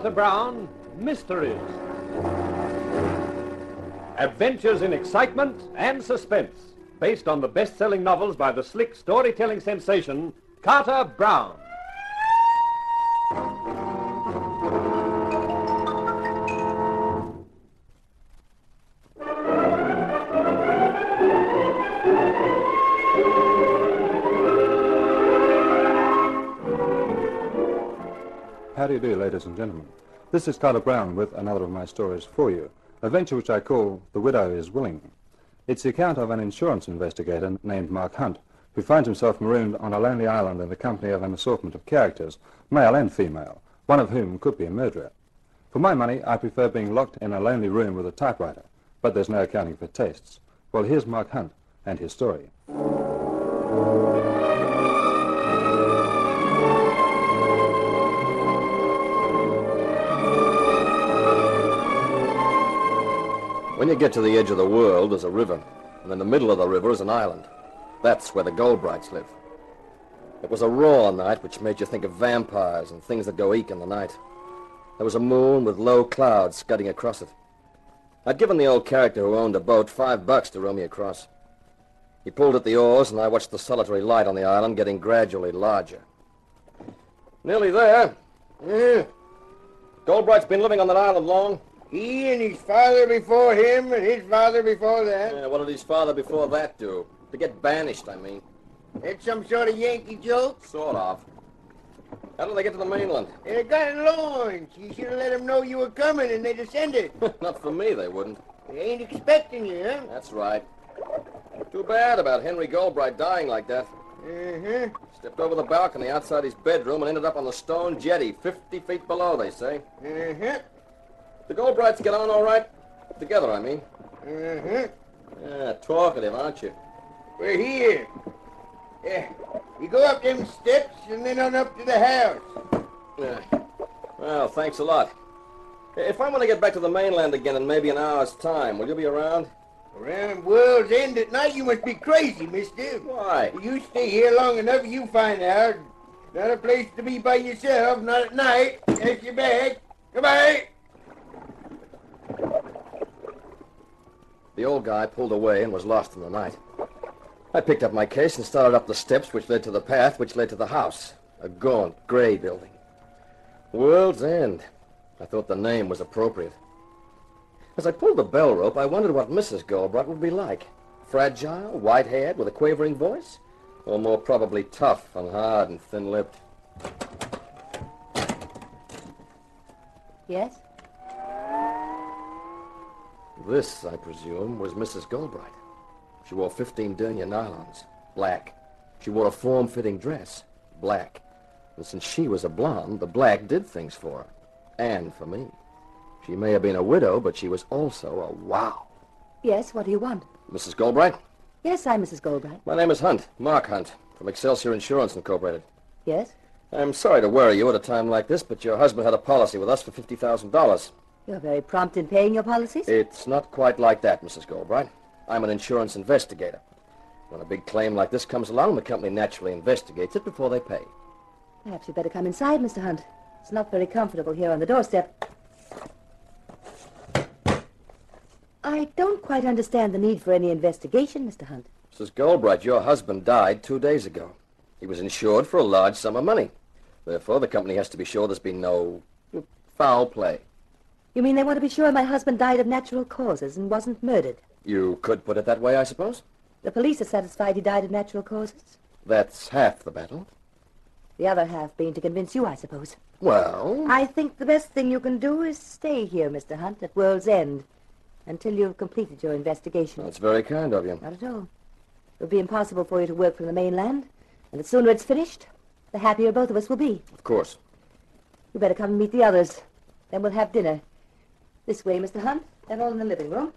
Carter Brown, Mysteries. Adventures in excitement and suspense, based on the best-selling novels by the slick storytelling sensation, Carter Brown. How do you do, ladies and gentlemen? This is Carter Brown with another of my stories for you, a venture which I call The Widow is Willing. It's the account of an insurance investigator named Mark Hunt, who finds himself marooned on a lonely island in the company of an assortment of characters, male and female, one of whom could be a murderer. For my money, I prefer being locked in a lonely room with a typewriter, but there's no accounting for tastes. Well, here's Mark Hunt and his story. When you get to the edge of the world, there's a river, and in the middle of the river is an island. That's where the Goldbrights live. It was a raw night which made you think of vampires and things that go eek in the night. There was a moon with low clouds scudding across it. I'd given the old character who owned a boat $5 to row me across. He pulled at the oars, and I watched the solitary light on the island getting gradually larger. Nearly there. Yeah. Goldbright's been living on that island long. He and his father before him and his father before that. Yeah, what did his father before that do? To get banished, I mean. That's some sort of Yankee joke? Sort of. How did they get to the mainland? They got launched. You should have let them know you were coming and they descended. Not for me, they wouldn't. They ain't expecting you, huh? That's right. Too bad about Henry Goldbright dying like that. Uh-huh. Stepped over the balcony outside his bedroom and ended up on the stone jetty, 50 feet below, they say. Uh-huh. The Goldbrights get on all right? Together, I mean. Uh-huh. Yeah, talkative, aren't you? We're here. Yeah. You go up them steps and then on up to the house. Yeah. Well, thanks a lot. If I want to get back to the mainland again in maybe an hour's time, will you be around? Around World's End at night, you must be crazy, mister. Why? You stay here long enough, you find out. Not a place to be by yourself, not at night. That's your bag. Goodbye. The old guy pulled away and was lost in the night. I picked up my case and started up the steps which led to the path which led to the house. A gaunt, gray building. World's End. I thought the name was appropriate. As I pulled the bell rope, I wondered what Mrs. Goldbright would be like. Fragile, white-haired, with a quavering voice? Or more probably tough and hard and thin-lipped? Yes? This, I presume, was Mrs. Goldbright. She wore 15 denier nylons, black. She wore a form-fitting dress, black. And since she was a blonde, the black did things for her. And for me. She may have been a widow, but she was also a wow. Yes, what do you want? Mrs. Goldbright? Yes, I'm Mrs. Goldbright. My name is Hunt, Mark Hunt, from Excelsior Insurance Incorporated. Yes? I'm sorry to worry you at a time like this, but your husband had a policy with us for $50,000. You're very prompt in paying your policies? It's not quite like that, Mrs. Goldbright. I'm an insurance investigator. When a big claim like this comes along, the company naturally investigates it before they pay. Perhaps you'd better come inside, Mr. Hunt. It's not very comfortable here on the doorstep. I don't quite understand the need for any investigation, Mr. Hunt. Mrs. Goldbright, your husband died 2 days ago. He was insured for a large sum of money. Therefore, the company has to be sure there's been no foul play. You mean they want to be sure my husband died of natural causes and wasn't murdered? You could put it that way, I suppose. The police are satisfied he died of natural causes. That's half the battle. The other half being to convince you, I suppose. Well... I think the best thing you can do is stay here, Mr. Hunt, at World's End, until you've completed your investigation. That's very kind of you. Not at all. It would be impossible for you to work from the mainland, and the sooner it's finished, the happier both of us will be. Of course. You better come and meet the others. Then we'll have dinner. This way, Mr. Hunt. They're all in the living room.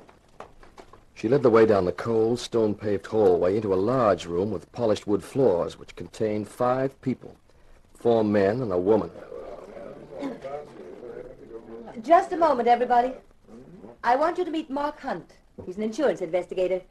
She led the way down the cold, stone-paved hallway into a large room with polished wood floors, which contained 5 people. 4 men and a woman. Just a moment, everybody. I want you to meet Mark Hunt. He's an insurance investigator.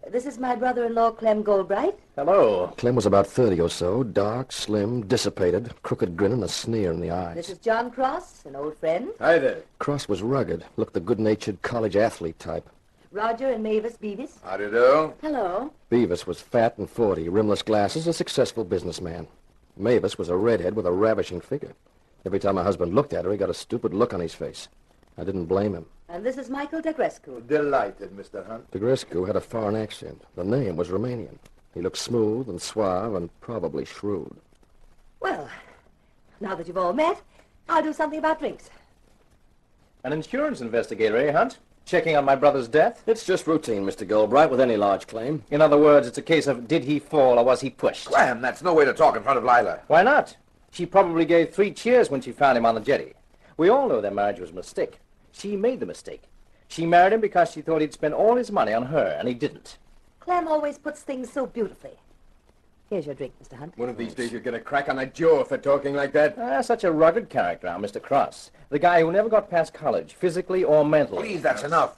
This is my brother-in-law, Clem Goldbright. Hello. Clem was about 30 or so, dark, slim, dissipated, crooked grin and a sneer in the eyes. This is John Cross, an old friend. Hi there. Cross was rugged, looked the good-natured college athlete type. Roger and Mavis Beavis. How do you do? Hello. Beavis was fat and 40, rimless glasses, a successful businessman. Mavis was a redhead with a ravishing figure. Every time my husband looked at her, he got a stupid look on his face. I didn't blame him. And this is Michael Degrescu. Delighted, Mr. Hunt. Degrescu had a foreign accent. The name was Romanian. He looked smooth and suave and probably shrewd. Well, now that you've all met, I'll do something about drinks. An insurance investigator, eh, Hunt? Checking on my brother's death? It's just routine, Mr. Goldbright, with any large claim. In other words, it's a case of did he fall or was he pushed? Clem, that's no way to talk in front of Lila. Why not? She probably gave 3 cheers when she found him on the jetty. We all know their marriage was a mistake. She made the mistake. She married him because she thought he'd spend all his money on her, and he didn't. Clem always puts things so beautifully. Here's your drink, Mr. Hunt. One of these days you'll get a crack on a jaw for talking like that. Such a rugged character, our Mr. Cross. The guy who never got past college, physically or mentally. Please, that's enough.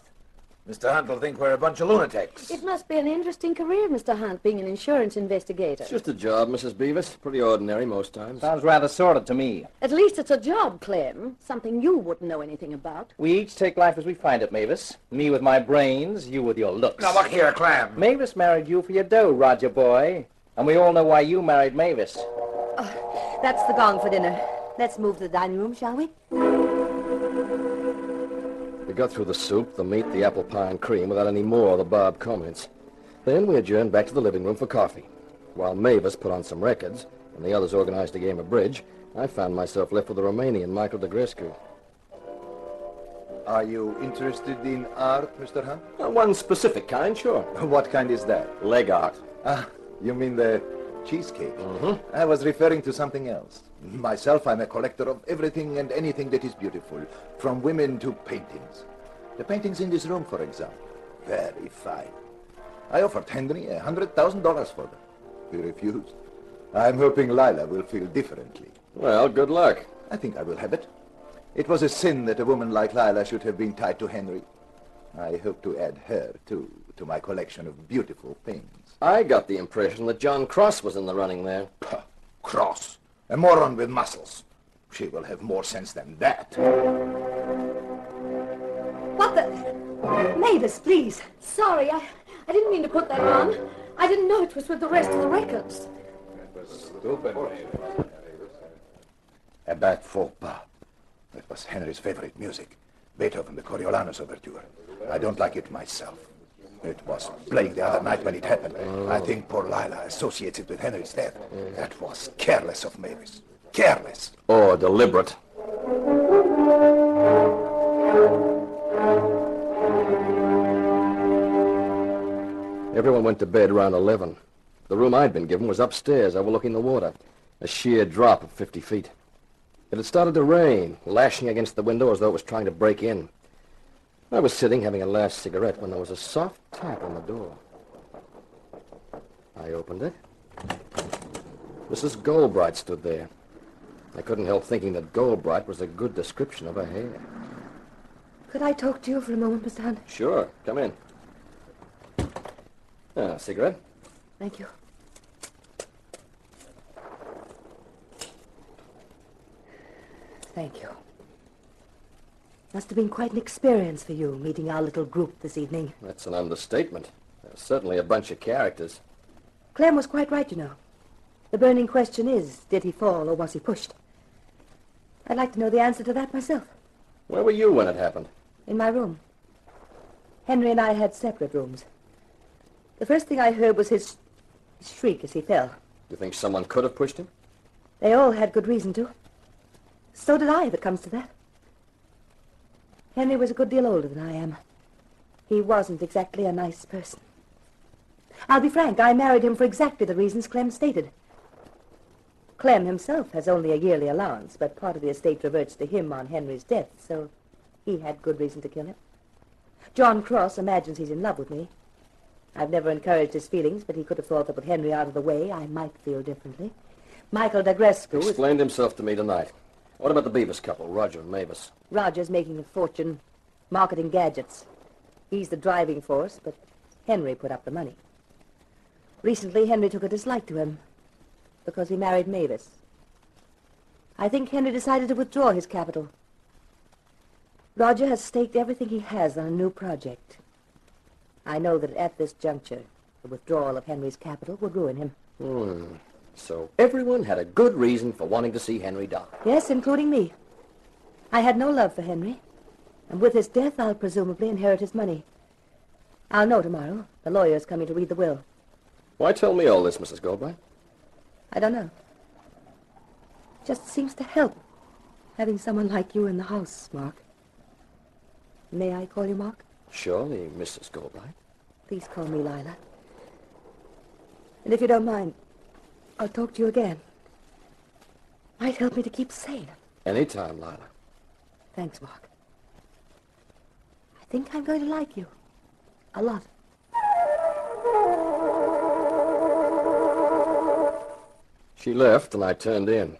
Mr. Hunt will think we're a bunch of lunatics. It must be an interesting career, Mr. Hunt, being an insurance investigator. It's just a job, Mrs. Beavis. Pretty ordinary most times. Sounds rather sordid to me. At least it's a job, Clem. Something you wouldn't know anything about. We each take life as we find it, Mavis. Me with my brains, you with your looks. Now, look here, Clem. Mavis married you for your dough, Roger boy. And we all know why you married Mavis. That's the gong for dinner. Let's move to the dining room, shall we? We got through the soup, the meat, the apple pie and cream without any more of the Bob comments. Then we adjourned back to the living room for coffee. While Mavis put on some records and the others organized a game of bridge, I found myself left with the Romanian Michael Degrescu. Are you interested in art, Mr. Hunt? One specific kind, sure. What kind is that? Leg art. Ah, you mean the cheesecake? Mm-hmm. I was referring to something else. Myself, I'm a collector of everything and anything that is beautiful, from women to paintings. The paintings in this room, for example, very fine. I offered Henry $100,000 for them. He refused. I'm hoping Lila will feel differently. Well, good luck. I think I will have it. It was a sin that a woman like Lila should have been tied to Henry. I hope to add her, too, to my collection of beautiful things. I got the impression that John Cross was in the running there. Puh, Cross. A moron with muscles. She will have more sense than that. What the... Mavis, please. Sorry, I didn't mean to put that on. I didn't know it was with the rest of the records. A bad faux pas. That was Henry's favorite music. Beethoven, the Coriolanus Overture. I don't like it myself. It was playing the other night when it happened. I think poor Lila associates it with Henry's death. That was careless of Mavis. Careless. Or deliberate. Everyone went to bed around 11. The room I'd been given was upstairs, overlooking the water. A sheer drop of 50 feet. It had started to rain, lashing against the window as though it was trying to break in. I was sitting having a last cigarette when there was a soft tap on the door. I opened it. Mrs. Goldbright stood there. I couldn't help thinking that Goldbright was a good description of her hair. Could I talk to you for a moment, Mr. Hunt? Sure, come in. Cigarette? Thank you. Thank you. Must have been quite an experience for you, meeting our little group this evening. That's an understatement. There's certainly a bunch of characters. Clem was quite right, you know. The burning question is, did he fall or was he pushed? I'd like to know the answer to that myself. Where were you when it happened? In my room. Henry and I had separate rooms. The first thing I heard was his shriek as he fell. You think someone could have pushed him? They all had good reason to. So did I, if it comes to that. Henry was a good deal older than I am. He wasn't exactly a nice person. I'll be frank, I married him for exactly the reasons Clem stated. Clem himself has only a yearly allowance, but part of the estate reverts to him on Henry's death, so he had good reason to kill him. John Cross imagines he's in love with me. I've never encouraged his feelings, but he could have thought that with Henry out of the way, I might feel differently. Michael Degrescu is... Explained himself to me tonight. What about the Beavis couple, Roger and Mavis? Roger's making a fortune marketing gadgets. He's the driving force, but Henry put up the money. Recently, Henry took a dislike to him because he married Mavis. I think Henry decided to withdraw his capital. Roger has staked everything he has on a new project. I know that at this juncture, the withdrawal of Henry's capital would ruin him. So everyone had a good reason for wanting to see Henry die. Yes, including me. I had no love for Henry, and with his death, I'll presumably inherit his money. I'll know tomorrow. The lawyer's coming to read the will. Why tell me all this, Mrs. Goldbright? I don't know. Just seems to help, having someone like you in the house, Mark. May I call you Mark? Surely, Mrs. Goldbright. Please call me Lila. And if you don't mind, I'll talk to you again. Might help me to keep sane. Anytime, Lila. Thanks, Mark. I think I'm going to like you. A lot. She left, and I turned in.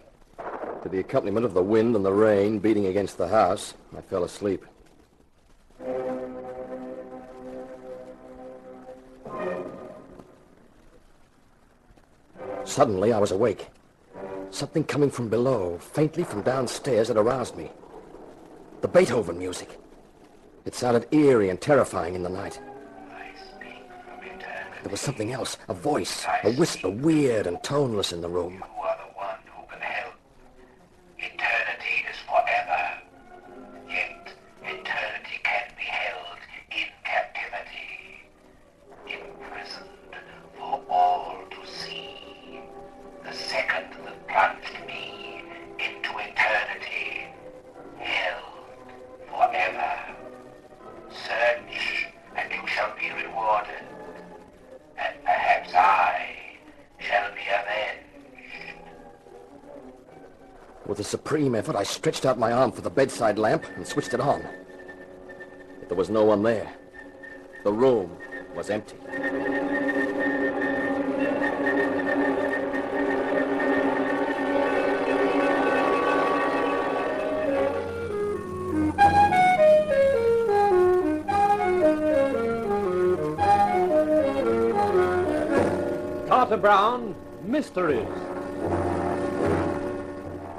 To the accompaniment of the wind and the rain beating against the house, I fell asleep. Suddenly, I was awake. Something coming from below, faintly from downstairs, had aroused me. The Beethoven music. It sounded eerie and terrifying in the night. There was something else, a voice, a whisper, weird and toneless in the room. You are the one who can help. Eternity is forever. Yet eternity can be held in captivity, imprisoned for all to see. The second that plunged me into eternity, held forever. Search, and you shall be rewarded. And perhaps I shall be avenged. With a supreme effort, I stretched out my arm for the bedside lamp and switched it on. But there was no one there. The room was empty. Carter Brown, Mysteries.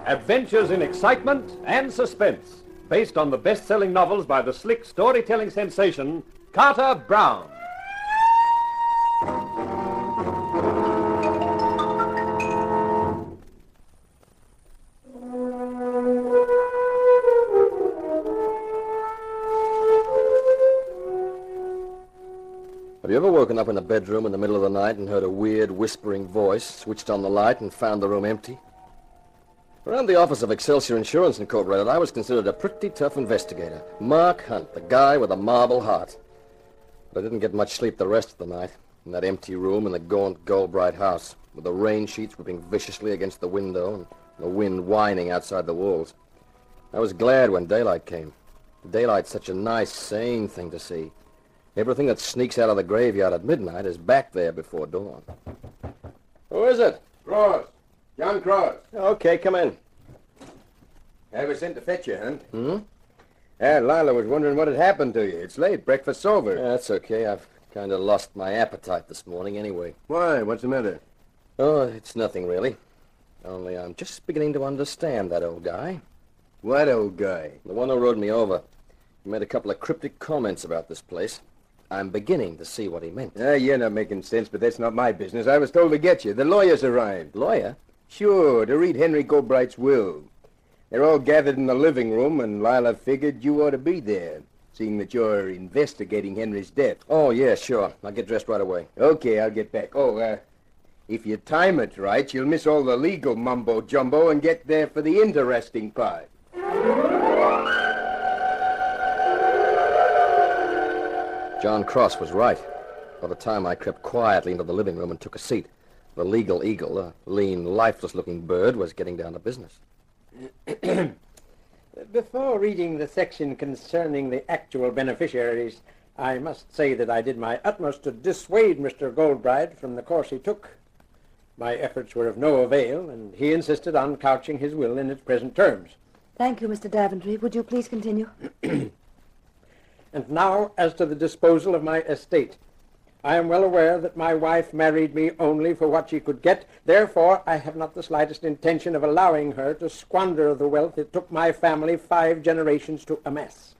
Adventures in excitement and suspense, based on the best-selling novels by the slick storytelling sensation, Carter Brown. Have you ever woken up in a bedroom in the middle of the night and heard a weird, whispering voice, switched on the light, and found the room empty? Around the office of Excelsior Insurance Incorporated, I was considered a pretty tough investigator. Mark Hunt, the guy with a marble heart. But I didn't get much sleep the rest of the night, in that empty room in the gaunt, gold-bright house, with the rain sheets whipping viciously against the window and the wind whining outside the walls. I was glad when daylight came. Daylight's such a nice, sane thing to see. Everything that sneaks out of the graveyard at midnight is back there before dawn. Who is it? Cross. John Cross. Okay, come in. I was sent to fetch you, Hunt. Lila was wondering what had happened to you. It's late. Breakfast's over. That's okay. I've kind of lost my appetite this morning anyway. Why? What's the matter? Oh, it's nothing really. Only I'm just beginning to understand that old guy. What old guy? The one who rode me over. He made a couple of cryptic comments about this place. I'm beginning to see what he meant. You're not making sense, but that's not my business. I was told to get you. The lawyer's arrived. Lawyer? Sure, to read Henry Goldbright's will. They're all gathered in the living room, and Lila figured you ought to be there, seeing that you're investigating Henry's death. Oh, yeah, sure. I'll get dressed right away. Okay, I'll get back. If you time it right, you'll miss all the legal mumbo-jumbo and get there for the interesting part. John Cross was right. By the time I crept quietly into the living room and took a seat, the legal eagle, a lean, lifeless-looking bird, was getting down to business. Before reading the section concerning the actual beneficiaries, I must say that I did my utmost to dissuade Mr. Goldbright from the course he took. My efforts were of no avail, and he insisted on couching his will in its present terms. Thank you, Mr. Daventry. Would you please continue? And now, as to the disposal of my estate. I am well aware that my wife married me only for what she could get. Therefore, I have not the slightest intention of allowing her to squander the wealth it took my family 5 generations to amass.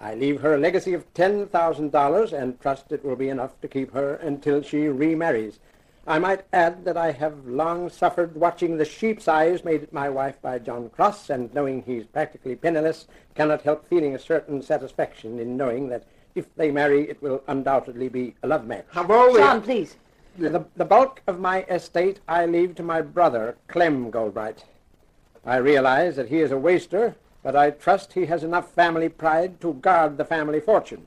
I leave her a legacy of $10,000 and trust it will be enough to keep her until she remarries. I might add that I have long suffered watching the sheep's eyes made at my wife by John Cross, and knowing he's practically penniless, cannot help feeling a certain satisfaction in knowing that if they marry, it will undoubtedly be a love match. John, please. The bulk of my estate I leave to my brother, Clem Goldbright. I realize that he is a waster, but I trust he has enough family pride to guard the family fortune.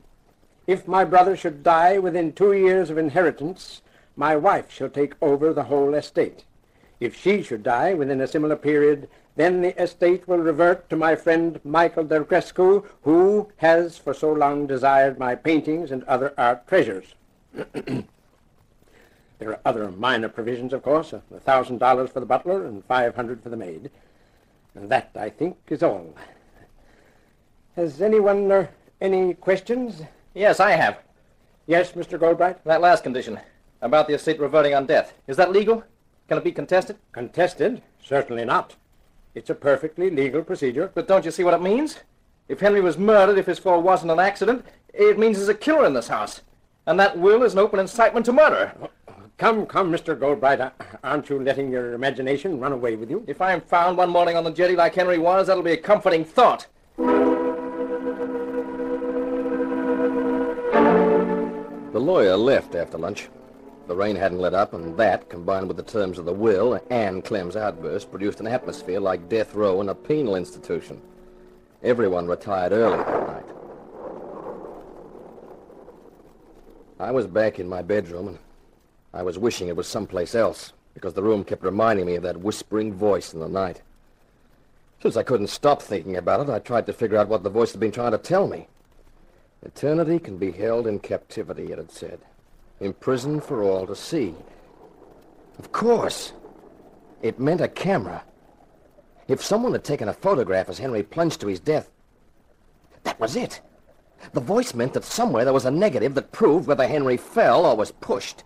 If my brother should die within 2 years of inheritance, my wife shall take over the whole estate. If she should die within a similar period, then the estate will revert to my friend Michael de Crescu, who has for so long desired my paintings and other art treasures. There are other minor provisions, of course, $1,000 for the butler and $500 for the maid. And that, I think, is all. Has anyone any questions? Yes, I have. Yes, Mr. Goldbright? That last condition, about the estate reverting on death. Is that legal? Can it be contested? Contested? Certainly not. It's a perfectly legal procedure. But don't you see what it means? If Henry was murdered, if his fall wasn't an accident, it means there's a killer in this house. And that will is an open incitement to murder. Come, Mr. Goldbright. Aren't you letting your imagination run away with you? If I'm found one morning on the jetty like Henry was, that'll be a comforting thought. The lawyer left after lunch. The rain hadn't let up, and that, combined with the terms of the will and Clem's outburst, produced an atmosphere like death row in a penal institution. Everyone retired early that night. I was back in my bedroom, and I was wishing it was someplace else, because the room kept reminding me of that whispering voice in the night. Since I couldn't stop thinking about it, I tried to figure out what the voice had been trying to tell me. Eternity can be held in captivity, it had said. Imprisoned for all to see. Of course. It meant a camera. If someone had taken a photograph as Henry plunged to his death, that was it. The voice meant that somewhere there was a negative that proved whether Henry fell or was pushed.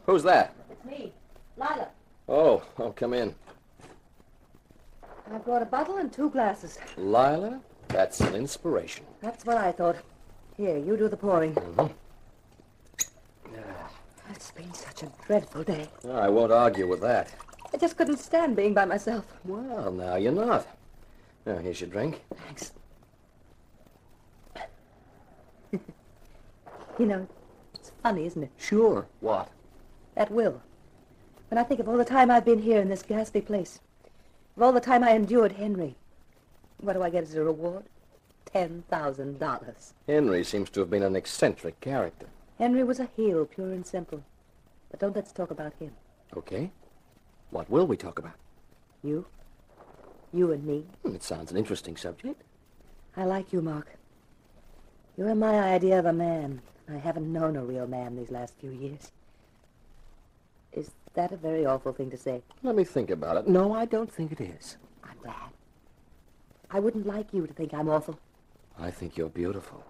Who's that? It's me, Lila. Oh, come in. I brought a bottle and 2 glasses. Lila, that's an inspiration. That's what I thought. Here, you do the pouring. Mm-hmm. It's been such a dreadful day. I won't argue with that. I just couldn't stand being by myself. Well, now you're not. Now, here's your drink. Thanks. You know, it's funny, isn't it? Sure. What? That will. When I think of all the time I've been here in this ghastly place, of all the time I endured Henry, what do I get as a reward? $10,000. Henry seems to have been an eccentric character. Henry was a heel, pure and simple. But don't let's talk about him. Okay. What will we talk about? You? You and me. It sounds an interesting subject. I like you, Mark. You're my idea of a man. I haven't known a real man these last few years. Is that a very awful thing to say? Let me think about it. No, I don't think it is. I'm glad. I wouldn't like you to think I'm awful. I think you're beautiful.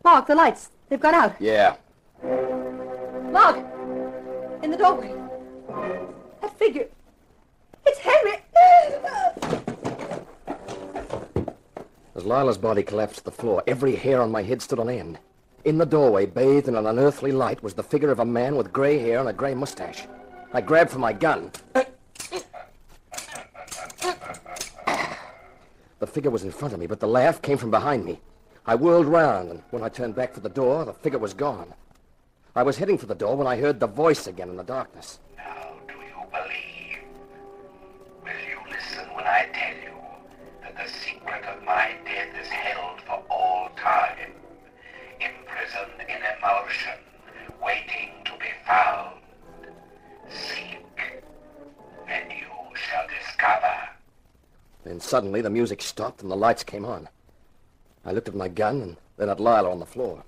Mark, the lights. They've gone out. Yeah. Mark! In the doorway. That figure. It's Henry! As Lila's body collapsed to the floor, every hair on my head stood on end. In the doorway, bathed in an unearthly light, was the figure of a man with gray hair and a gray mustache. I grabbed for my gun. The figure was in front of me, but the laugh came from behind me. I whirled round, and when I turned back for the door, the figure was gone. I was heading for the door when I heard the voice again in the darkness. Now, do you believe? Will you listen when I tell you that the secret of my death is held for all time, imprisoned in emulsion, waiting to be found? Seek, and you shall discover. Then suddenly the music stopped and the lights came on. I looked at my gun and then at Lila on the floor.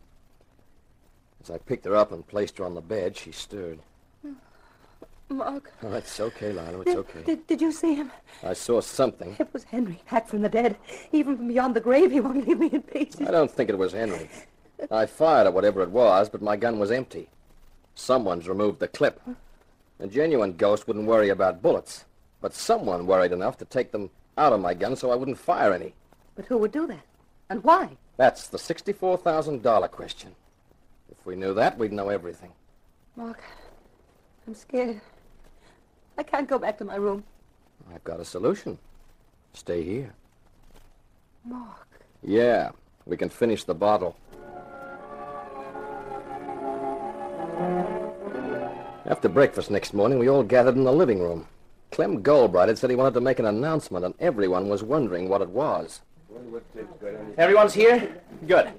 As I picked her up and placed her on the bed, she stirred. Mark. Oh, it's okay, Lila, it's okay. Did you see him? I saw something. It was Henry, back from the dead. Even from beyond the grave, he won't leave me in peace. I don't think it was Henry. I fired at whatever it was, but my gun was empty. Someone's removed the clip. A genuine ghost wouldn't worry about bullets, but someone worried enough to take them out of my gun so I wouldn't fire any. But who would do that? And why? That's the $64,000 question. If we knew that, we'd know everything. Mark, I'm scared. I can't go back to my room. I've got a solution. Stay here. Mark. Yeah, we can finish the bottle. After breakfast next morning, we all gathered in the living room. Clem Goldbright had said he wanted to make an announcement, and everyone was wondering what it was. Everyone's here? Good.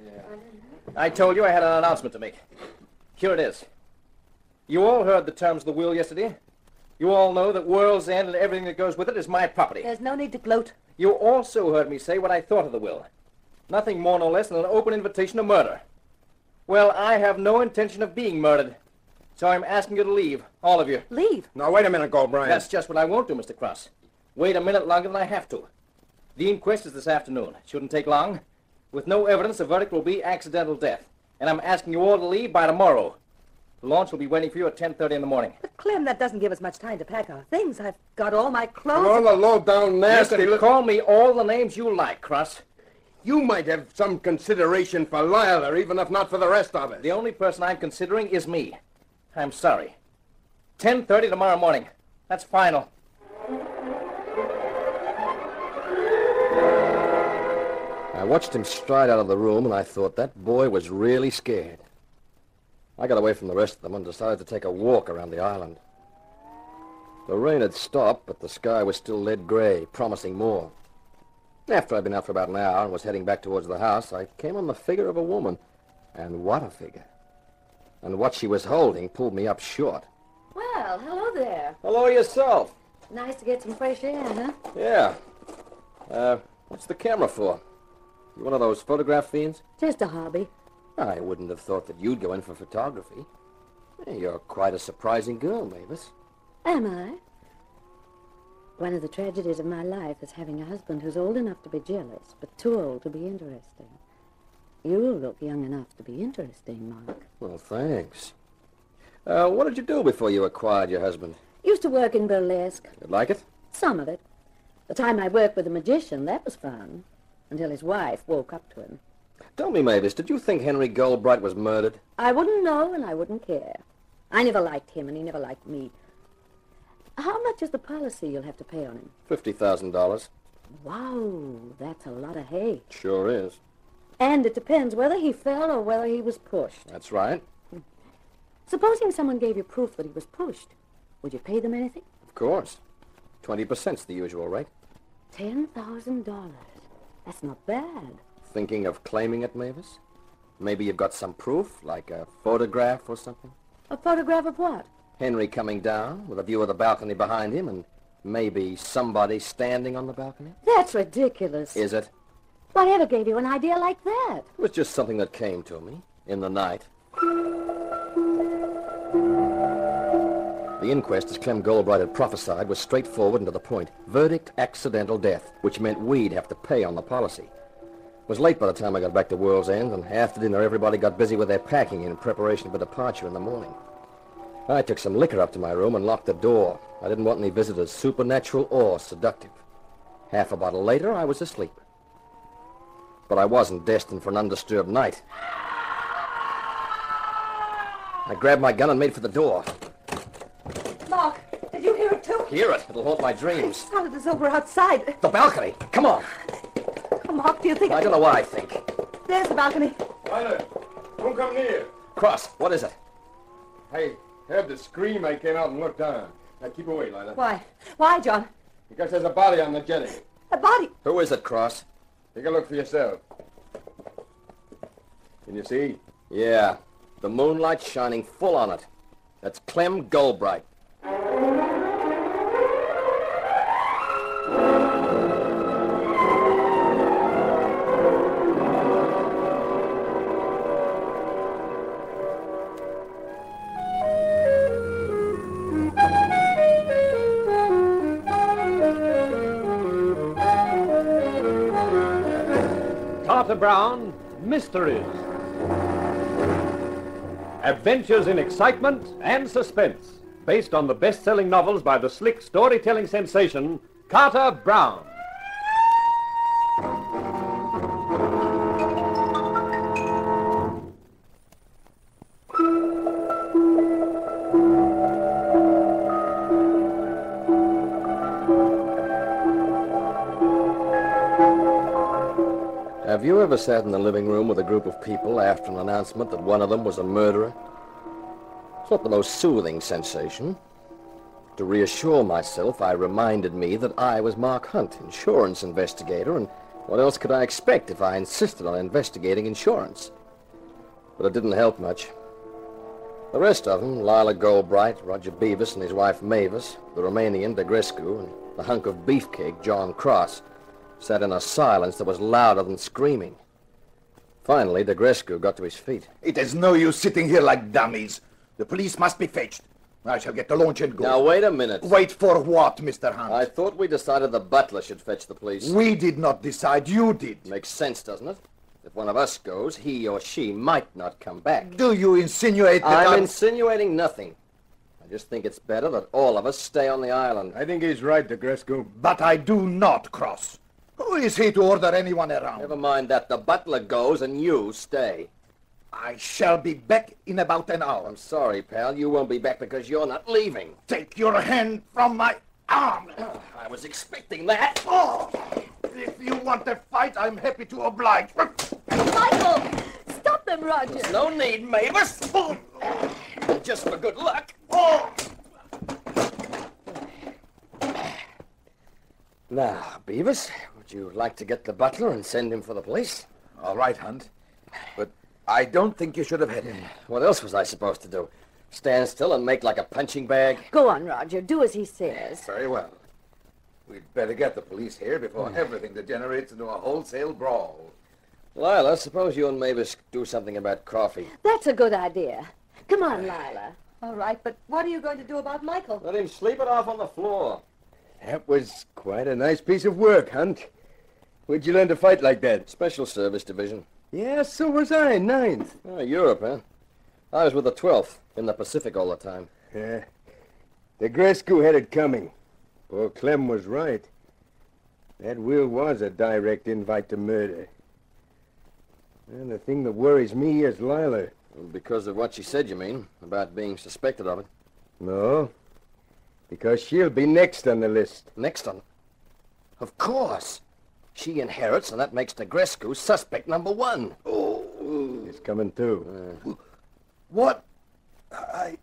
I told you I had an announcement to make. Here it is. You all heard the terms of the will yesterday. You all know that World's End and everything that goes with it is my property. There's no need to gloat. You also heard me say what I thought of the will. Nothing more nor less than an open invitation to murder. Well, I have no intention of being murdered. So I'm asking you to leave, all of you. Leave? Now, wait a minute, Goldbright. That's just what I won't do, Mr. Cross. Wait a minute longer than I have to. The inquest is this afternoon. It shouldn't take long. With no evidence, the verdict will be accidental death. And I'm asking you all to leave by tomorrow. The launch will be waiting for you at 10:30 in the morning. But, Clem, that doesn't give us much time to pack our things. I've got all my clothes. All the low-down nasty... You can call me all the names you like, Cross. You might have some consideration for Lila, even if not for the rest of it. The only person I'm considering is me. I'm sorry. 10:30 tomorrow morning. That's final. I watched him stride out of the room, and I thought that boy was really scared. I got away from the rest of them and decided to take a walk around the island. The rain had stopped, but the sky was still lead gray, promising more. After I'd been out for about an hour and was heading back towards the house, I came on the figure of a woman. And what a figure. And what she was holding pulled me up short. Well, hello there. Hello yourself. Nice to get some fresh air, huh? Yeah. What's the camera for? You one of those photograph fiends? Just a hobby. I wouldn't have thought that you'd go in for photography. Hey, you're quite a surprising girl, Mavis. Am I? One of the tragedies of my life is having a husband who's old enough to be jealous, but too old to be interesting. You look young enough to be interesting, Mark. Well, thanks. What did you do before you acquired your husband? Used to work in burlesque. You like it? Some of it. The time I worked with a magician, that was fun. Until his wife woke up to him. Tell me, Mavis, did you think Henry Goldbright was murdered? I wouldn't know and I wouldn't care. I never liked him and he never liked me. How much is the policy you'll have to pay on him? $50,000. Wow, that's a lot of hay. Sure is. And it depends whether he fell or whether he was pushed. That's right. Supposing someone gave you proof that he was pushed, would you pay them anything? Of course. 20%'s the usual rate. $10,000. That's not bad. Thinking of claiming it, Mavis? Maybe you've got some proof, like a photograph or something? A photograph of what? Henry coming down with a view of the balcony behind him and maybe somebody standing on the balcony? That's ridiculous. Is it? Whatever gave you an idea like that? It was just something that came to me in the night. The inquest, as Clem Goldbright had prophesied, was straightforward and to the point. Verdict, accidental death, which meant we'd have to pay on the policy. It was late by the time I got back to World's End, and after dinner everybody got busy with their packing in preparation for departure in the morning. I took some liquor up to my room and locked the door. I didn't want any visitors, supernatural or seductive. Half a bottle later, I was asleep. But I wasn't destined for an undisturbed night. I grabbed my gun and made for the door. Mark, did you hear it too? Hear it. It'll haunt my dreams. It sounded as though we're outside. The balcony. Come on. Oh, Mark, do you think... I don't know what I think. There's the balcony. Lila, don't come near. Cross, what is it? I heard the scream. I came out and looked down. Now, keep away, Lila. Why? Why, John? Because there's a body on the jetty. A body? Who is it, Cross? Take a look for yourself. Can you see? Yeah. The moonlight's shining full on it. That's Clem Goldbright. Carter Brown, Mysteries. Adventures in excitement and suspense, based on the best-selling novels by the slick storytelling sensation, Carter Brown. Have you ever sat in the living room with a group of people after an announcement that one of them was a murderer? It's not the most soothing sensation. To reassure myself, I reminded me that I was Mark Hunt, insurance investigator, and what else could I expect if I insisted on investigating insurance? But it didn't help much. The rest of them, Lila Goldbright, Roger Beavis and his wife Mavis, the Romanian Degrescu, and the hunk of beefcake, John Cross, sat in a silence that was louder than screaming. Finally, Degrescu got to his feet. It is no use sitting here like dummies. The police must be fetched. I shall get the launch and go. Now, wait a minute. Wait for what, Mr. Hunt? I thought we decided the butler should fetch the police. We did not decide. You did. Makes sense, doesn't it? If one of us goes, he or she might not come back. Do you insinuate that I'm insinuating nothing. I just think it's better that all of us stay on the island. I think he's right, Degrescu. But I do not cross. Who is he to order anyone around? Never mind that. The butler goes and you stay. I shall be back in about an hour. I'm sorry, pal. You won't be back because you're not leaving. Take your hand from my arm. I was expecting that. Oh, if you want a fight, I'm happy to oblige. Michael! Stop them, Roger! There's no need, Mavis. Just for good luck. Now, Beavis, would you like to get the butler and send him for the police? All right, Hunt. But I don't think you should have hit him. What else was I supposed to do? Stand still and make like a punching bag? Go on, Roger. Do as he says. Very well. We'd better get the police here before everything degenerates into a wholesale brawl. Lila, suppose you and Mavis do something about coffee. That's a good idea. Come on, Lila. All right, but what are you going to do about Michael? Let him sleep it off on the floor. That was quite a nice piece of work, Hunt. Where'd you learn to fight like that? Special Service Division. Yeah, so was I, 9th. Oh, Europe, huh? I was with the 12th, in the Pacific all the time. Yeah. Degrescu had it coming. Poor Clem was right. That will was a direct invite to murder. And the thing that worries me is Lila. Because of what she said, you mean? About being suspected of it? No. Because she'll be next on the list. Next on? Of course. She inherits, and that makes Degrescu suspect number 1. Oh. He's coming too. What? I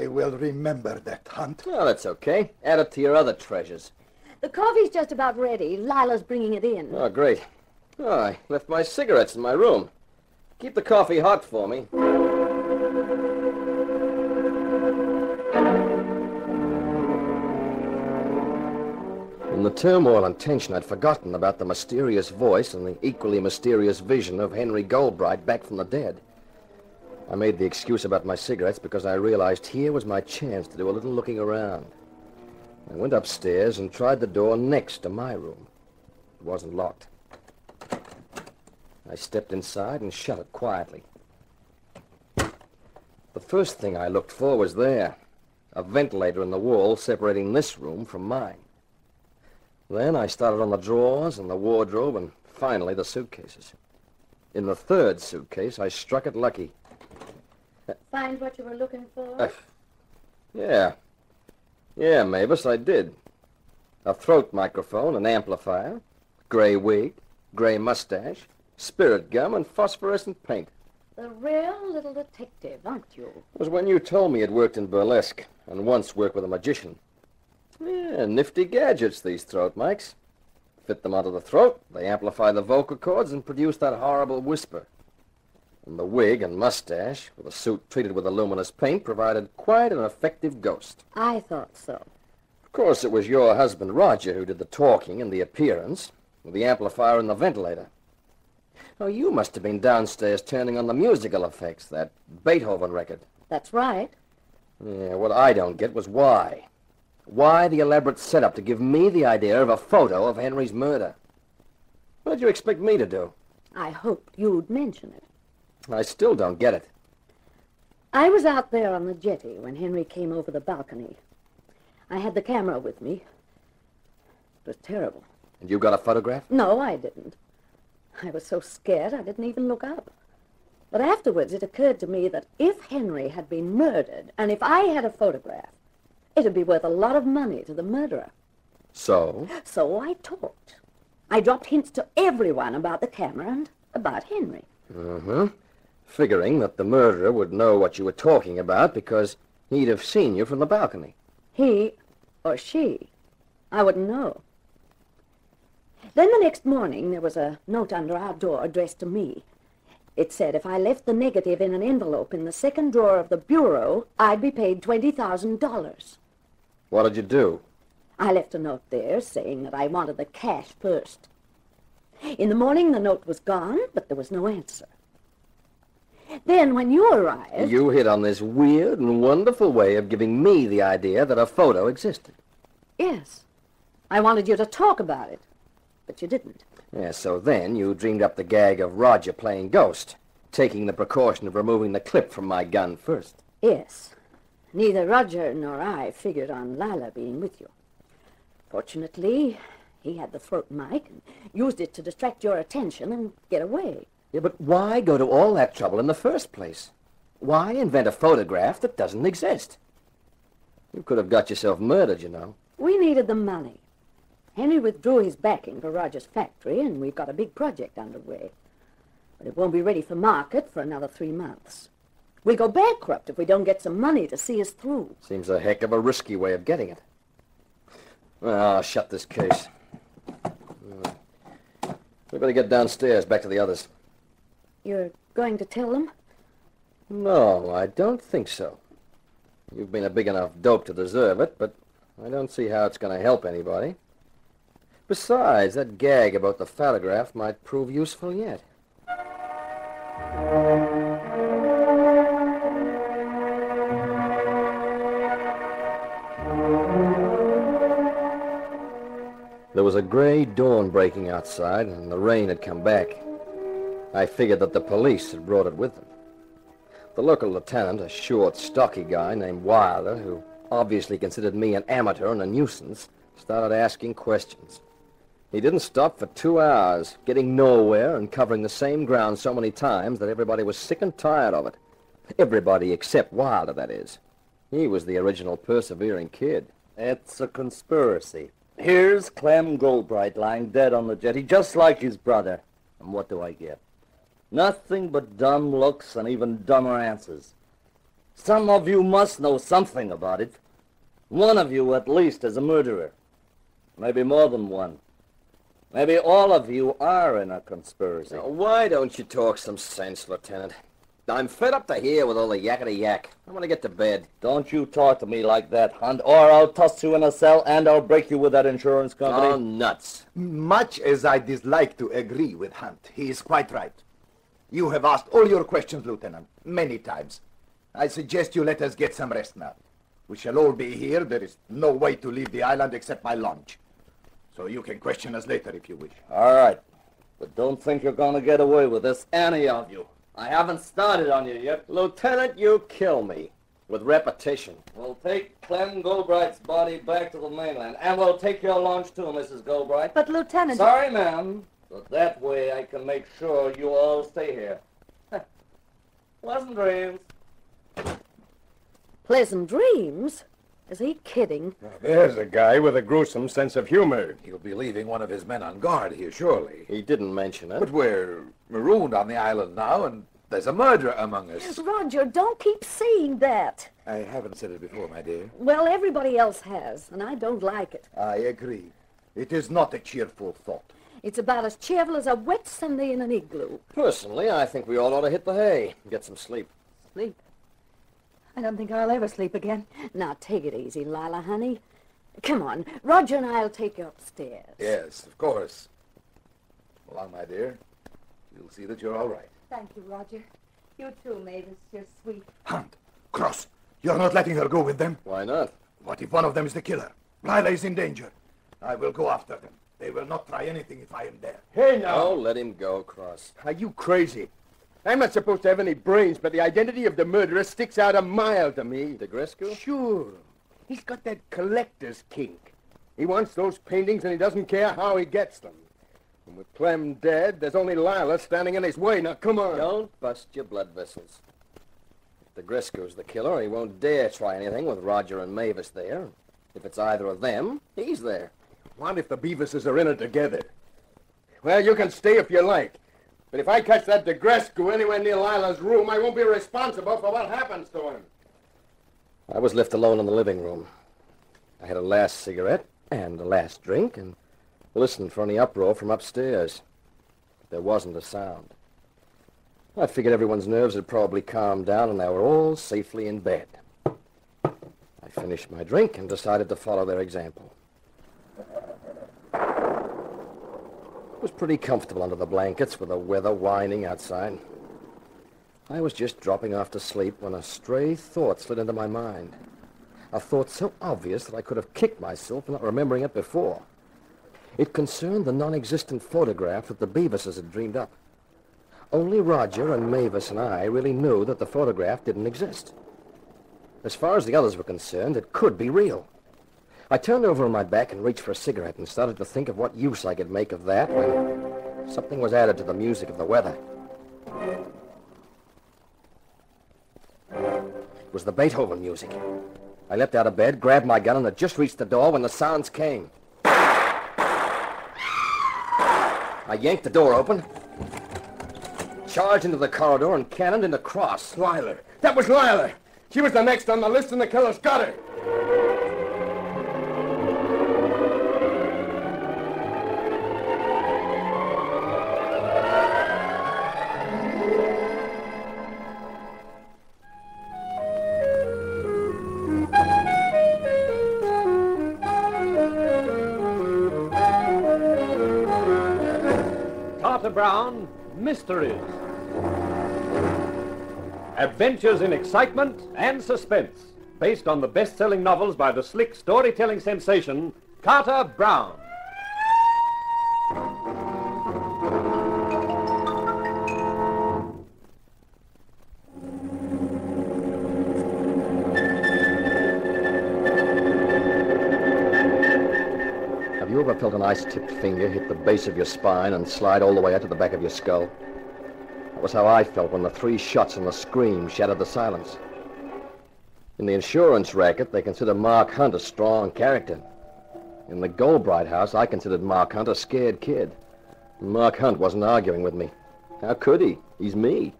will remember that, Hunt. Well, that's okay. Add it to your other treasures. The coffee's just about ready. Lila's bringing it in. Oh, great. Oh, I left my cigarettes in my room. Keep the coffee hot for me. In the turmoil and tension, I'd forgotten about the mysterious voice and the equally mysterious vision of Henry Goldbright back from the dead. I made the excuse about my cigarettes because I realized here was my chance to do a little looking around. I went upstairs and tried the door next to my room. It wasn't locked. I stepped inside and shut it quietly. The first thing I looked for was there, a ventilator in the wall separating this room from mine. Then I started on the drawers and the wardrobe and finally the suitcases. In the third suitcase, I struck it lucky. Find what you were looking for? Yeah, Mavis, I did. A throat microphone, an amplifier, gray wig, gray mustache, spirit gum, and phosphorescent paint. The real little detective, aren't you? It was when you told me you'd worked in burlesque and once worked with a magician. Yeah, nifty gadgets, these throat mics. Fit them onto the throat, they amplify the vocal cords and produce that horrible whisper. And the wig and mustache, with a suit treated with a luminous paint, provided quite an effective ghost. I thought so. Of course, it was your husband, Roger, who did the talking and the appearance, with the amplifier and the ventilator. Oh, you must have been downstairs turning on the musical effects, that Beethoven record. That's right. Yeah, what I don't get was why. Why the elaborate setup to give me the idea of a photo of Henry's murder? What did you expect me to do? I hoped you'd mention it. I still don't get it. I was out there on the jetty when Henry came over the balcony. I had the camera with me. It was terrible. And you got a photograph? No, I didn't. I was so scared I didn't even look up. But afterwards it occurred to me that if Henry had been murdered, and if I had a photograph, it'd be worth a lot of money to the murderer. So? So I talked. I dropped hints to everyone about the camera and about Henry. Mm-hmm. Figuring that the murderer would know what you were talking about because he'd have seen you from the balcony. He or she, I wouldn't know. Then the next morning there was a note under our door addressed to me. It said if I left the negative in an envelope in the second drawer of the bureau, I'd be paid $20,000. What did you do? I left a note there saying that I wanted the cash first. In the morning the note was gone, but there was no answer. Then when you arrived... You hit on this weird and wonderful way of giving me the idea that a photo existed. Yes. I wanted you to talk about it, but you didn't. Yeah, so then you dreamed up the gag of Roger playing ghost, taking the precaution of removing the clip from my gun first. Yes. Neither Roger nor I figured on Lila being with you. Fortunately, he had the throat mic and used it to distract your attention and get away. Yeah, but why go to all that trouble in the first place? Why invent a photograph that doesn't exist? You could have got yourself murdered, you know. We needed the money. Henry withdrew his backing for Roger's factory, and we've got a big project underway. But it won't be ready for market for another 3 months. We'll go bankrupt if we don't get some money to see us through. Seems a heck of a risky way of getting it. Well, I'll shut this case. We better get downstairs, back to the others. You're going to tell them? No, I don't think so. You've been a big enough dope to deserve it, but I don't see how it's going to help anybody. Besides, that gag about the photograph might prove useful yet. There was a gray dawn breaking outside, and the rain had come back. I figured that the police had brought it with them. The local lieutenant, a short, stocky guy named Wilder, who obviously considered me an amateur and a nuisance, started asking questions. He didn't stop for 2 hours, getting nowhere and covering the same ground so many times that everybody was sick and tired of it. Everybody except Wilder, that is. He was the original persevering kid. It's a conspiracy. Here's Clem Goldbright lying dead on the jetty, just like his brother. And what do I get? Nothing but dumb looks and even dumber answers. Some of you must know something about it. One of you, at least, is a murderer. Maybe more than one. Maybe all of you are in a conspiracy. Now, why don't you talk some sense, Lieutenant? I'm fed up to here with all the yakety-yak. I want to get to bed. Don't you talk to me like that, Hunt, or I'll toss you in a cell and I'll break you with that insurance company. Oh, nuts. Much as I dislike to agree with Hunt, he is quite right. You have asked all your questions, Lieutenant, many times. I suggest you let us get some rest now. We shall all be here. There is no way to leave the island except by launch. So you can question us later if you wish. All right. But don't think you're going to get away with this, any of you. I haven't started on you yet. Lieutenant, you kill me. With repetition. We'll take Clem Goldbright's body back to the mainland, and we'll take your launch too, Mrs. Goldbright. But, Lieutenant... Sorry, ma'am. But that way I can make sure you all stay here. Pleasant dreams. Pleasant dreams? Is he kidding? Now, there's a guy with a gruesome sense of humor. He'll be leaving one of his men on guard here, surely. He didn't mention it. But we're marooned on the island now, and there's a murderer among us. Roger, don't keep saying that. I haven't said it before, my dear. Well, everybody else has, and I don't like it. I agree. It is not a cheerful thought. It's about as cheerful as a wet Sunday in an igloo. Personally, I think we all ought to hit the hay and get some sleep. Sleep? I don't think I'll ever sleep again. Now, take it easy, Lila, honey. Come on, Roger and I'll take you upstairs. Yes, of course. Go along, my dear. You'll see that you're all right. Thank you, Roger. You too, Mavis. You're sweet. Hunt, Cross, you're not letting her go with them? Why not? What if one of them is the killer? Lila is in danger. I will go after them. They will not try anything if I am there. Hey, now. Oh, let him go, Cross. Are you crazy? I'm not supposed to have any brains, but the identity of the murderer sticks out a mile to me. DeGrescu? Sure. He's got that collector's kink. He wants those paintings, and he doesn't care how he gets them. And with Clem dead, there's only Lila standing in his way. Now, come on. Don't bust your blood vessels. If DeGrescu's the killer, he won't dare try anything with Roger and Mavis there. If it's either of them, he's there. What if the Beavises are in it together? Well, you can stay if you like. But if I catch that DeGrescu anywhere near Lila's room, I won't be responsible for what happens to him. I was left alone in the living room. I had a last cigarette and a last drink and listened for any uproar from upstairs. But there wasn't a sound. I figured everyone's nerves had probably calmed down and they were all safely in bed. I finished my drink and decided to follow their example. It was pretty comfortable under the blankets with the weather whining outside. I was just dropping off to sleep when a stray thought slid into my mind. A thought so obvious that I could have kicked myself for not remembering it before. It concerned the non-existent photograph that the Beavises had dreamed up. Only Roger and Mavis and I really knew that the photograph didn't exist. As far as the others were concerned, it could be real. I turned over on my back and reached for a cigarette and started to think of what use I could make of that when something was added to the music of the weather. It was the Beethoven music. I leapt out of bed, grabbed my gun, and had just reached the door when the sounds came. I yanked the door open, charged into the corridor, and cannoned into Cross. Lila. That was Lila. She was the next on the list, and the killer's got her. Carter Brown, Mysteries. Adventures in excitement and suspense, based on the best-selling novels by the slick storytelling sensation, Carter Brown. Have you ever felt an ice-tipped finger hit the base of your spine and slide all the way out to the back of your skull? That was how I felt when the 3 shots and the scream shattered the silence. In the insurance racket, they consider Mark Hunt a strong character. In the Goldbright house, I considered Mark Hunt a scared kid. Mark Hunt wasn't arguing with me. How could he? He's me.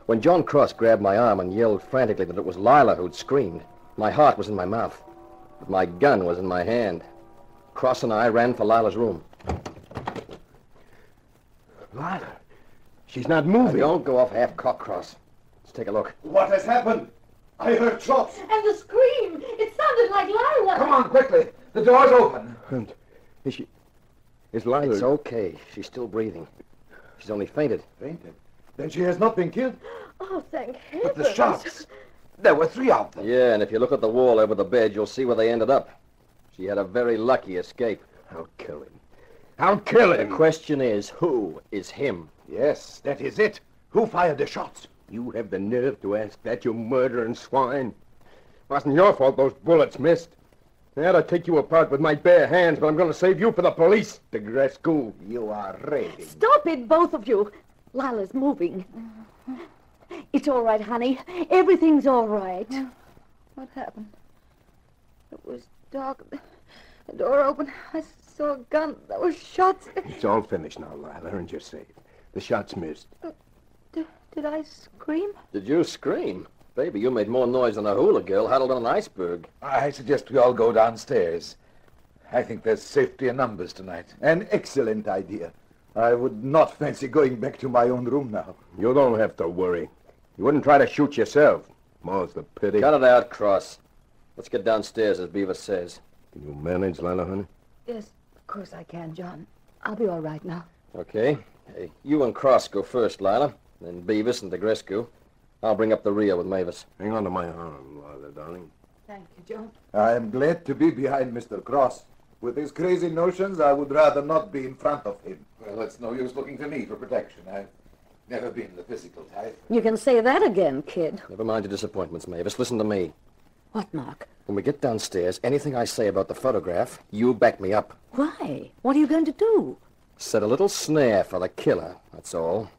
When John Cross grabbed my arm and yelled frantically that it was Lila who'd screamed, my heart was in my mouth, but my gun was in my hand. Cross and I ran for Lila's room. Lila. She's not moving. Don't go off half-cocked, Cross. Let's take a look. What has happened? I heard shots. And the scream! It sounded like Lila! Come on, quickly. The door's open. And is Lila... It's okay. She's still breathing. She's only fainted. Fainted? Then she has not been killed? Oh, thank heaven. But the shots... There were 3 of them. Yeah, and if you look at the wall over the bed, you'll see where they ended up. She had a very lucky escape. I'll kill him. I'll kill The him. question is, who is him? Yes, that is it. Who fired the shots? You have the nerve to ask that, you murdering swine. Wasn't your fault those bullets missed. I ought to take you apart with my bare hands, but I'm going to save you for the police, DeGrescu. You are ready. Stop it, both of you. Lila's moving. It's all right, honey. Everything's all right. What happened? It was dark. The door opened. I saw a gun. There were shots. It's all finished now, Lila, and you're safe. The shots missed. Did I scream? Did you scream? Baby, you made more noise than a hula girl huddled on an iceberg. I suggest we all go downstairs. I think there's safety in numbers tonight. An excellent idea. I would not fancy going back to my own room now. You don't have to worry. You wouldn't try to shoot yourself. More's the pity. Cut it out, Cross. Let's get downstairs, as Beaver says. Can you manage, Lila, honey? Yes, of course I can, John. I'll be all right now. Okay. Hey, you and Cross go first, Lila. Then Beavis and DeGrescu. I'll bring up the rear with Mavis. Hang on to my arm, Lila, darling. Thank you, John. I am glad to be behind Mr. Cross. With his crazy notions, I would rather not be in front of him. Well, it's no use looking to me for protection. Never been the physical type. You can say that again, kid. Never mind your disappointments, Mavis. Listen to me. What, Mark? When we get downstairs, anything I say about the photograph, you back me up. Why? What are you going to do? Set a little snare for the killer, that's all.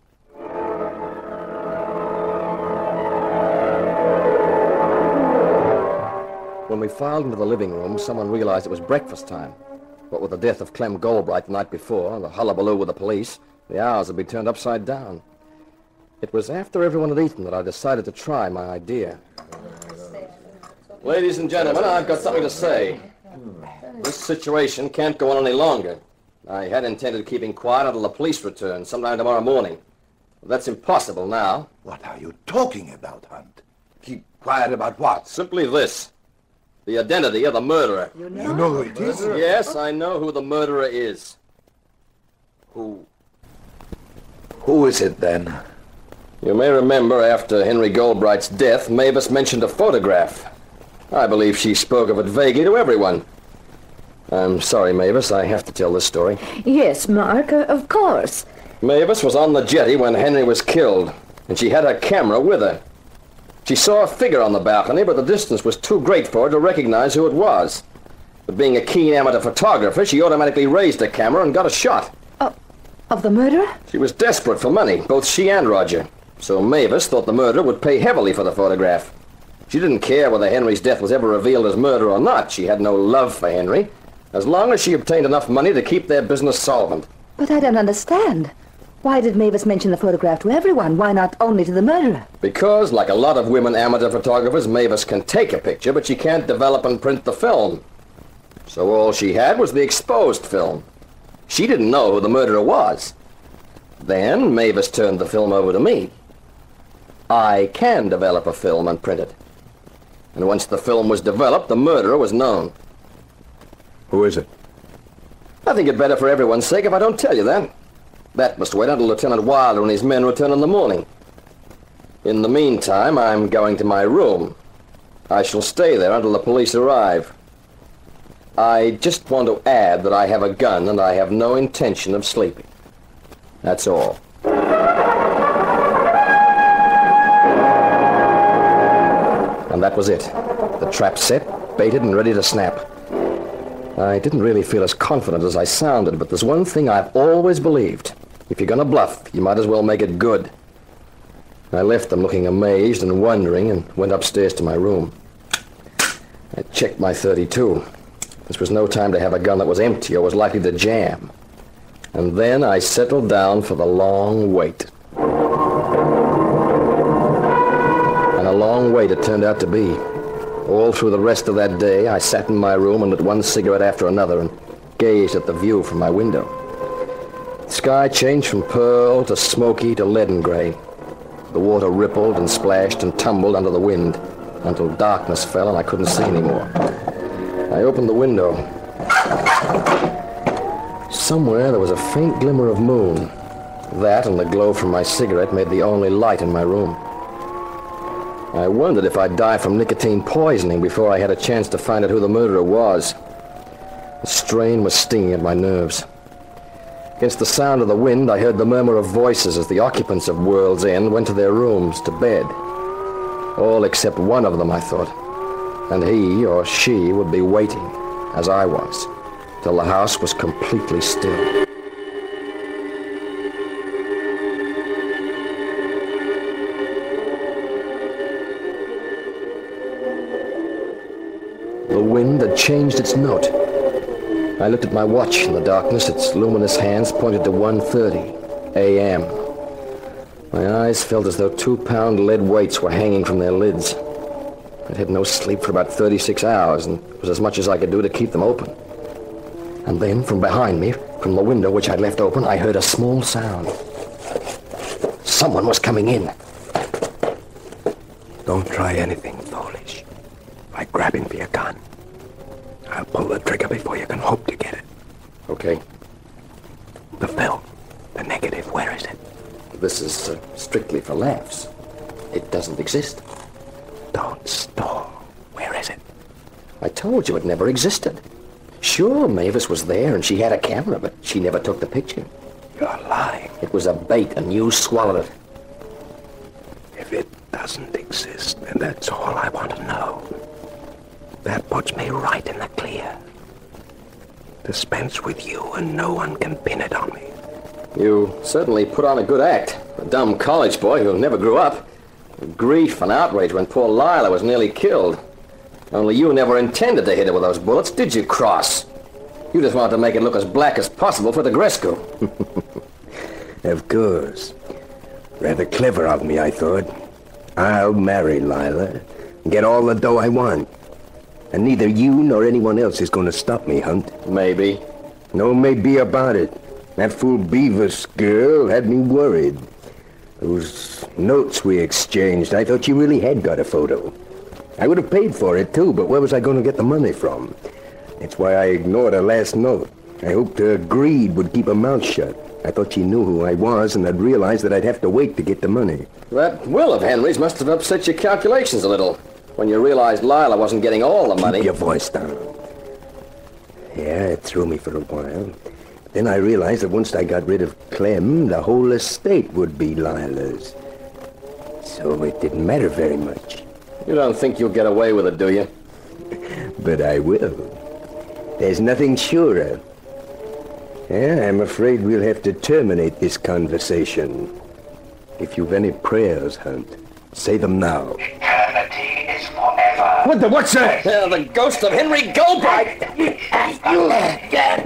When we filed into the living room, someone realized it was breakfast time. What with the death of Clem Goldbright the night before, and the hullabaloo with the police, the hours had been turned upside down. It was after everyone had eaten that I decided to try my idea. Ladies and gentlemen, I've got something to say. This situation can't go on any longer. I had intended keeping quiet until the police return sometime tomorrow morning. But that's impossible now. What are you talking about, Hunt? Keep quiet about what? Simply this. The identity of the murderer. You know who it is? Yes, I know who the murderer is. Who is it, then? You may remember after Henry Goldbright's death, Mavis mentioned a photograph. I believe she spoke of it vaguely to everyone. I'm sorry, Mavis, I have to tell this story. Yes, Mark, of course. Mavis was on the jetty when Henry was killed, and she had her camera with her. She saw a figure on the balcony, but the distance was too great for her to recognize who it was. But being a keen amateur photographer, she automatically raised her camera and got a shot. Of the murderer? She was desperate for money, both she and Roger. So Mavis thought the murderer would pay heavily for the photograph. She didn't care whether Henry's death was ever revealed as murder or not. She had no love for Henry, as long as she obtained enough money to keep their business solvent. But I don't understand. Why did Mavis mention the photograph to everyone? Why not only to the murderer? Because, like a lot of women amateur photographers, Mavis can take a picture, but she can't develop and print the film. So all she had was the exposed film. She didn't know who the murderer was. Then Mavis turned the film over to me. I can develop a film and print it. And once the film was developed, the murderer was known. Who is it? I think it better for everyone's sake if I don't tell you that. That must wait until Lieutenant Wilder and his men return in the morning. In the meantime, I'm going to my room. I shall stay there until the police arrive. I just want to add that I have a gun and I have no intention of sleeping. That's all. And that was it. The trap set, baited and ready to snap. I didn't really feel as confident as I sounded, but there's one thing I've always believed. If you're gonna bluff, you might as well make it good. I left them looking amazed and wondering and went upstairs to my room. I checked my .32. This was no time to have a gun that was empty or was likely to jam. And then I settled down for the long wait. And a long wait it turned out to be. All through the rest of that day, I sat in my room and lit one cigarette after another and gazed at the view from my window. The sky changed from pearl to smoky to leaden gray. The water rippled and splashed and tumbled under the wind until darkness fell and I couldn't see anymore. I opened the window. Somewhere there was a faint glimmer of moon. That and the glow from my cigarette made the only light in my room. I wondered if I'd die from nicotine poisoning before I had a chance to find out who the murderer was. The strain was stinging at my nerves. Against the sound of the wind, I heard the murmur of voices as the occupants of World's End went to their rooms, to bed. All except one of them, I thought. And he or she would be waiting, as I was, till the house was completely still. The wind had changed its note. I looked at my watch in the darkness. Its luminous hands pointed to 1:30 a.m. My eyes felt as though 2-pound lead weights were hanging from their lids. I'd had no sleep for about 36 hours, and it was as much as I could do to keep them open. And then, from behind me, from the window which I'd left open, I heard a small sound. Someone was coming in. Don't try anything foolish, like grabbing for your gun. I'll pull the trigger before you can hope to get it. Okay. The film, the negative, where is it? This is strictly for laughs. It doesn't exist. Don't stall. Where is it? I told you it never existed. Sure, Mavis was there and she had a camera, but she never took the picture. You're lying. It was a bait and you swallowed it. if it doesn't exist, then that's all I want to know. That puts me right in the clear. Dispense with you and no one can pin it on me. You certainly put on a good act. A dumb college boy who never grew up. Grief and outrage when poor Lila was nearly killed. Only you never intended to hit her with those bullets, did you, Cross? You just wanted to make it look as black as possible for the Gresco. Of course. Rather clever of me, I thought. I'll marry Lila and get all the dough I want. And neither you nor anyone else is going to stop me, Hunt. Maybe. No maybe about it. That fool Beavis girl had me worried. Those notes we exchanged, I thought you really had got a photo. I would have paid for it, too, but where was I going to get the money from? That's why I ignored her last note. I hoped her greed would keep her mouth shut. I thought she knew who I was, and I'd realized that I'd have to wait to get the money. That will of Henry's must have upset your calculations a little, when you realized Lila wasn't getting all the money. Keep your voice down. Yeah, it threw me for a while. Then I realized that once I got rid of Clem, the whole estate would be Lila's. So it didn't matter very much. You don't think you'll get away with it, do you? But I will. There's nothing surer. Yeah, I'm afraid we'll have to terminate this conversation. If you've any prayers, Hunt, say them now. Eternity is forever. What's that? The ghost of Henry Goldbright!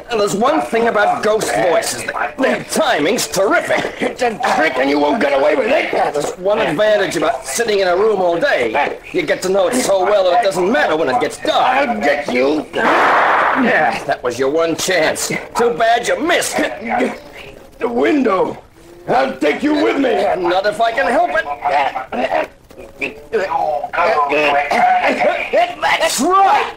And there's one thing about ghost voices. Their timing's terrific. It's a trick and you won't get away with it. There's one advantage about sitting in a room all day. You get to know it so well that it doesn't matter when it gets dark. I'll get you. Yeah, that was your one chance. Too bad you missed. The window. I'll take you with me. Not if I can help it. That's right.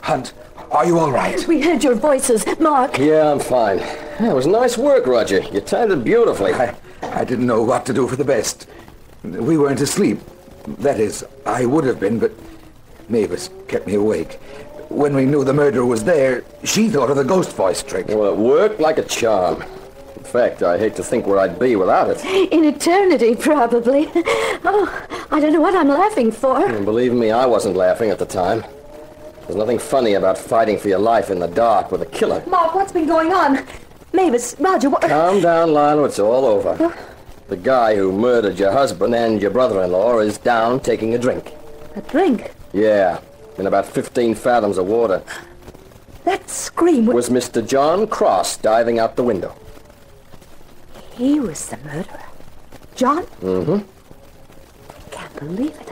Hunt, are you all right? We heard your voices, Mark. Yeah, I'm fine. It was nice work, Roger. You timed it beautifully. I didn't know what to do for the best. We weren't asleep. That is, I would have been, but Mavis kept me awake. When we knew the murderer was there, she thought of the ghost voice trick. Well, it worked like a charm. In fact, I hate to think where I'd be without it. In eternity, probably. Oh, I don't know what I'm laughing for. And believe me, I wasn't laughing at the time. There's nothing funny about fighting for your life in the dark with a killer. Mark, what's been going on? Mavis, Roger, what... Calm down, Lila. It's all over. The guy who murdered your husband and your brother-in-law is down taking a drink. A drink? Yeah, in about 15 fathoms of water. That scream was Mr. John Cross diving out the window. He was the murderer. John? Mm-hmm. Can't believe it.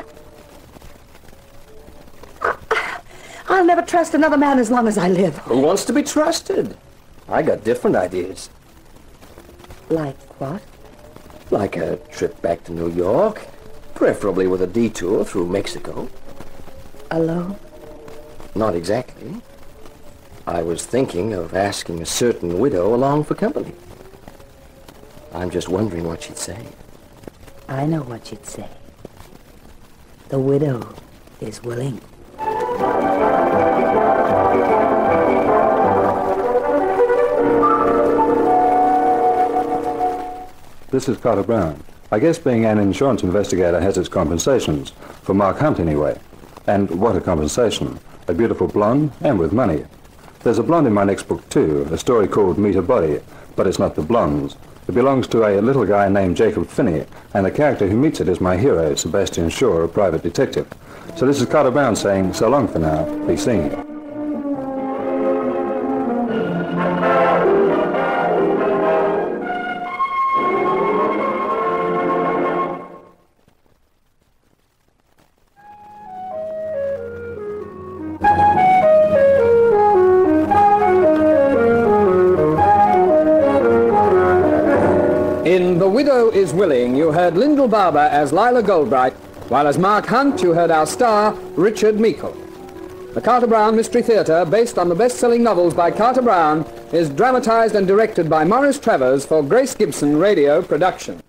I'll never trust another man as long as I live. Who wants to be trusted? I got different ideas. Like what? Like a trip back to New York, preferably with a detour through Mexico. Alone? Not exactly. I was thinking of asking a certain widow along for company. I'm just wondering what she'd say. I know what she'd say. The widow is willing. This is Carter Brown. I guess being an insurance investigator has its compensations, for Mark Hunt anyway. And what a compensation. A beautiful blonde, and with money. There's a blonde in my next book too, a story called Meet a Body, but it's not the blondes. It belongs to a little guy named Jacob Finney, and the character who meets it is my hero, Sebastian Shaw, a private detective. So this is Carter Brown saying, so long for now, be seen. In The Widow is Willing, you heard Lyndall Barber as Lila Goldbright, while as Mark Hunt you heard our star, Richard Meikle. The Carter Brown Mystery Theatre, based on the best-selling novels by Carter Brown, is dramatized and directed by Maurice Travers for Grace Gibson Radio Productions.